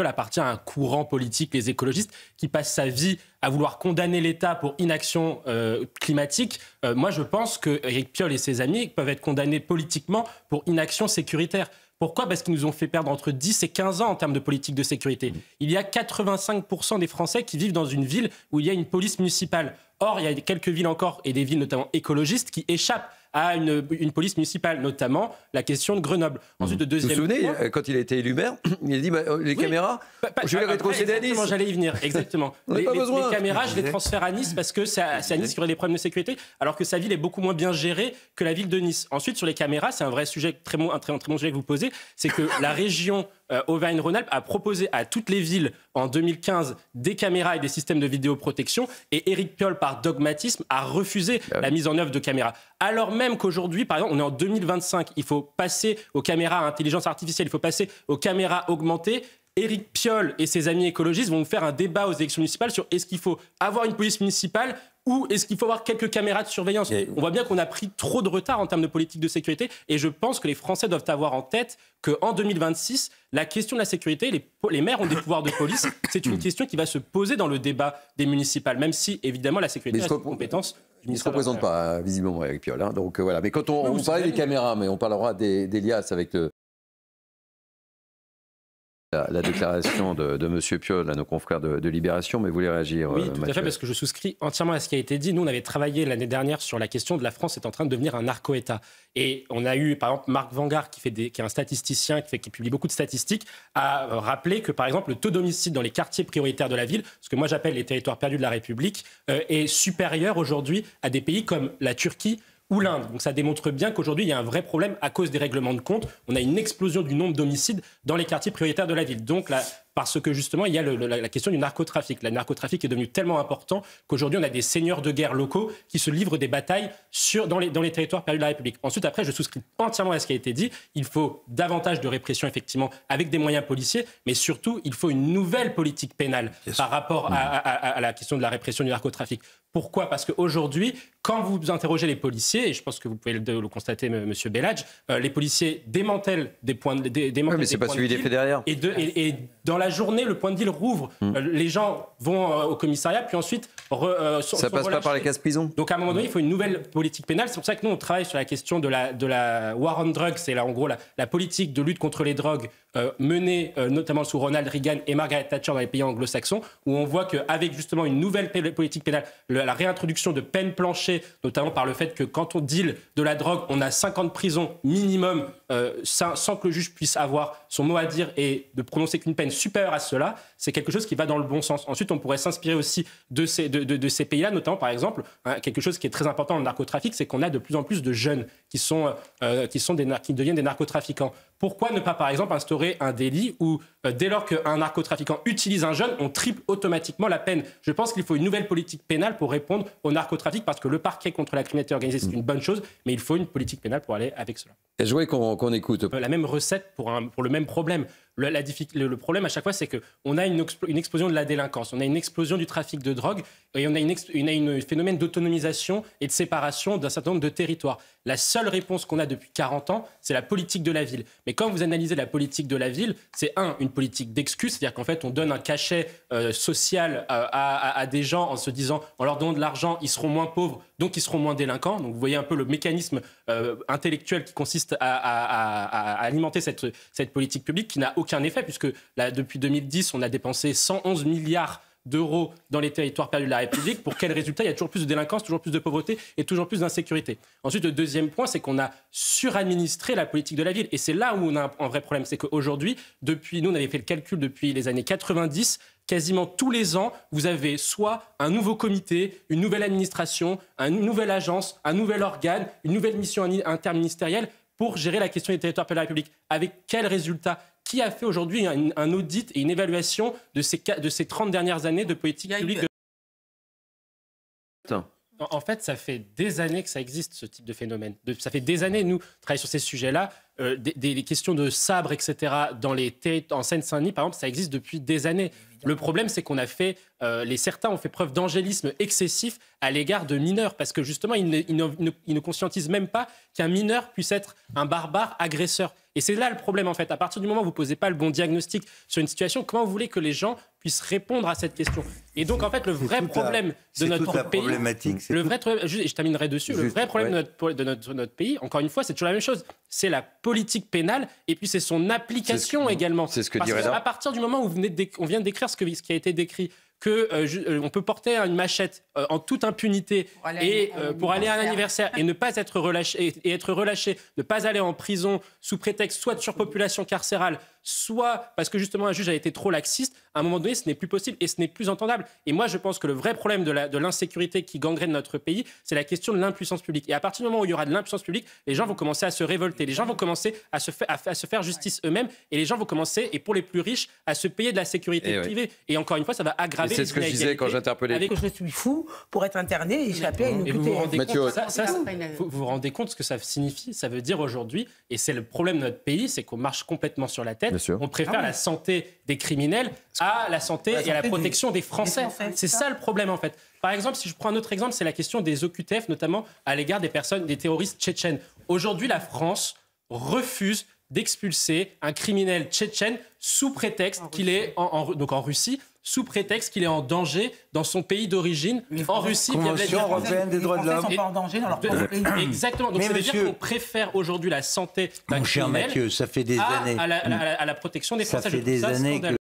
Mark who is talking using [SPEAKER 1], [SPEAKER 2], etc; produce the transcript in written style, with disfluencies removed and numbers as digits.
[SPEAKER 1] Piolle appartient à un courant politique, les écologistes, qui passe sa vie à vouloir condamner l'État pour inaction climatique. Moi, je pense que Éric Piolle et ses amis peuvent être condamnés politiquement pour inaction sécuritaire. Pourquoi ? Parce qu'ils nous ont fait perdre entre 10 et 15 ans en termes de politique de sécurité. Il y a 85% des Français qui vivent dans une ville où il y a une police municipale. Or, il y a quelques villes encore, et des villes notamment écologistes, qui échappent à une police municipale, notamment la question de Grenoble. Ensuite, le deuxième
[SPEAKER 2] vous vous souvenez,
[SPEAKER 1] point,
[SPEAKER 2] quand il a été élu maire, il a dit les caméras, je vais les rétrocéder à Nice.
[SPEAKER 1] Exactement, j'allais y venir, exactement. les caméras, je les transfère à Nice parce que c'est à Nice qu'il y aurait des problèmes de sécurité, alors que sa ville est beaucoup moins bien gérée que la ville de Nice. Ensuite, sur les caméras, c'est un vrai sujet, un très bon sujet que vous posez, c'est que la région Auvergne-Rhône-Alpes a proposé à toutes les villes en 2015 des caméras et des systèmes de vidéoprotection, et Éric Piolle, par dogmatisme, a refusé la mise en œuvre de caméras. Alors même qu'aujourd'hui, par exemple, on est en 2025, il faut passer aux caméras à intelligence artificielle, il faut passer aux caméras augmentées. Éric Piolle et ses amis écologistes vont faire un débat aux élections municipales sur est-ce qu'il faut avoir une police municipale ou est-ce qu'il faut avoir quelques caméras de surveillance. On voit bien qu'on a pris trop de retard en termes de politique de sécurité, et je pense que les Français doivent avoir en tête qu'en 2026, la question de la sécurité, les maires ont des pouvoirs de police, c'est une question qui va se poser dans le débat des municipales, même si évidemment la sécurité reste une compétence.
[SPEAKER 2] Il ne se représente pas visiblement Éric Piolle. Hein, donc voilà. Mais quand on parlait des caméras, mais on parlera des liasses avec la déclaration de M. Piolle à nos confrères de Libération, mais vous voulez réagir,
[SPEAKER 1] Oui, tout
[SPEAKER 2] Mathieu.
[SPEAKER 1] à fait, parce que je souscris entièrement à ce qui a été dit. Nous, on avait travaillé l'année dernière sur la question de la France est en train de devenir un narco-État. Et on a eu, par exemple, Marc Vanguard, qui est un statisticien, qui publie beaucoup de statistiques, a rappelé que, par exemple, le taux d'homicide dans les quartiers prioritaires de la ville, ce que moi j'appelle les territoires perdus de la République, est supérieur aujourd'hui à des pays comme la Turquie ou l'Inde. Donc ça démontre bien qu'aujourd'hui, il y a un vrai problème à cause des règlements de compte. On a une explosion du nombre d'homicides dans les quartiers prioritaires de la ville. Donc là, parce que justement, il y a la question du narcotrafic. Le narcotrafic est devenu tellement important qu'aujourd'hui, on a des seigneurs de guerre locaux qui se livrent des batailles dans les territoires perdus de la République. Ensuite, après, je souscris entièrement à ce qui a été dit. Il faut davantage de répression, effectivement, avec des moyens policiers, mais surtout, il faut une nouvelle politique pénale par rapport à la question de la répression du narcotrafic. Pourquoi ? Parce qu'aujourd'hui, quand vous interrogez les policiers, et je pense que vous pouvez le constater, M. Belladj, les policiers démantèlent des points de deal.
[SPEAKER 2] Oui, mais c'est pas suivi d'effet derrière.
[SPEAKER 1] Et dans la journée, le point de deal rouvre. Les gens vont au commissariat, puis ensuite
[SPEAKER 2] ça passe pas par les cases prison.
[SPEAKER 1] Donc à un moment donné, il faut une nouvelle politique pénale. C'est pour ça que nous, on travaille sur la question de la war on drugs. C'est là, en gros, la politique de lutte contre les drogues menée notamment sous Ronald Reagan et Margaret Thatcher dans les pays anglo-saxons, où on voit qu'avec justement une nouvelle politique pénale, la réintroduction de peines planchées, notamment par le fait que quand on deal de la drogue, on a 5 ans de prison minimum sans que le juge puisse avoir son mot à dire et de prononcer qu'une peine supérieure à cela, c'est quelque chose qui va dans le bon sens. Ensuite, on pourrait s'inspirer aussi de ces pays-là, notamment par exemple, quelque chose qui est très important dans le narcotrafic, c'est qu'on a de plus en plus de jeunes qui deviennent des narcotrafiquants. Pourquoi ne pas, par exemple, instaurer un délit où, dès lors qu'un narcotrafiquant utilise un jeune, on triple automatiquement la peine ? Je pense qu'il faut une nouvelle politique pénale pour répondre au narcotrafic, parce que le parquet contre la criminalité organisée, c'est une bonne chose, mais il faut une politique pénale pour aller avec cela.
[SPEAKER 2] Et je voulais qu'on écoute.
[SPEAKER 1] La même recette pour le même problème. Le problème à chaque fois, c'est qu'on a une explosion de la délinquance, on a une explosion du trafic de drogue, et on a un phénomène d'autonomisation et de séparation d'un certain nombre de territoires. La seule réponse qu'on a depuis 40 ans, c'est la politique de la ville. Mais quand vous analysez la politique de la ville, c'est une politique d'excuse, c'est-à-dire qu'en fait, on donne un cachet social à des gens en se disant, en leur donnant de l'argent, ils seront moins pauvres, donc ils seront moins délinquants. Donc vous voyez un peu le mécanisme intellectuel qui consiste à alimenter cette politique publique qui n'a aucun effet, puisque là, depuis 2010, on a dépensé 111 milliards d'euros dans les territoires perdus de la République. Pour quel résultat ? Il y a toujours plus de délinquance, toujours plus de pauvreté et toujours plus d'insécurité. Ensuite, le deuxième point, c'est qu'on a suradministré la politique de la ville. Et c'est là où on a un vrai problème. C'est qu'aujourd'hui, nous, on avait fait le calcul depuis les années 90, quasiment tous les ans, vous avez soit un nouveau comité, une nouvelle administration, une nouvelle agence, un nouvel organe, une nouvelle mission interministérielle pour gérer la question des territoires perdus de la République. Avec quel résultat ? Qui a fait aujourd'hui un audit et une évaluation de ces 30 dernières années de politique publique En fait, ça fait des années que ça existe, ce type de phénomène. Ça fait des années, nous, travaillons sur ces sujets-là. Des questions de sabre, etc., en Seine-Saint-Denis, par exemple, ça existe depuis des années. Le problème, c'est qu'on a fait, certains ont fait preuve d'angélisme excessif à l'égard de mineurs, parce que justement, ils ne conscientisent même pas qu'un mineur puisse être un barbare agresseur. Et c'est là le problème, en fait. À partir du moment où vous ne posez pas le bon diagnostic sur une situation, comment vous voulez que les gens puissent répondre à cette question? Et donc, en fait, le vrai problème de notre pays... Je terminerai dessus. Le vrai problème de notre pays, encore une fois, c'est toujours la même chose. C'est la politique pénale et puis c'est son application également.
[SPEAKER 2] C'est ce que
[SPEAKER 1] dirait à partir du moment où on vient de décrire ce qui a été décrit, qu'on peut porter une machette en toute impunité pour aller à un anniversaire et ne pas être relâché, ne pas aller en prison sous prétexte soit de surpopulation carcérale, soit parce que justement un juge a été trop laxiste, à un moment donné, ce n'est plus possible et ce n'est plus entendable. Et moi, je pense que le vrai problème de l'insécurité qui gangrène notre pays, c'est la question de l'impuissance publique. Et à partir du moment où il y aura de l'impuissance publique, les gens vont commencer à se révolter, les gens vont commencer à se faire justice eux-mêmes, et les gens vont commencer, et pour les plus riches, à se payer de la sécurité privée. Et encore une fois, ça va aggraver.
[SPEAKER 2] C'est ce que je disais quand j'interpellais.
[SPEAKER 3] Je suis fou pour être interné et échapper à une OQTF.
[SPEAKER 1] Vous vous rendez compte ce que ça signifie? Ça veut dire aujourd'hui, et c'est le problème de notre pays, c'est qu'on marche complètement sur la tête. On préfère la santé des criminels à la santé et à la protection des Français. C'est ça le problème, en fait. Par exemple, si je prends un autre exemple, c'est la question des OQTF, notamment à l'égard des terroristes tchétchènes. Aujourd'hui, la France refuse d'expulser un criminel tchétchène sous prétexte qu'il est en Russie, sous prétexte qu'il est en danger dans son pays d'origine, en Russie.
[SPEAKER 4] Convention européenne des droits de l'homme.
[SPEAKER 3] Ils sont pas en danger dans leur propre pays.
[SPEAKER 1] Exactement. Donc ça veut dire qu'on préfère aujourd'hui la santé d'un criminel
[SPEAKER 4] Mathieu, ça fait des années.
[SPEAKER 1] À la protection des Français.
[SPEAKER 4] Ça fait des années que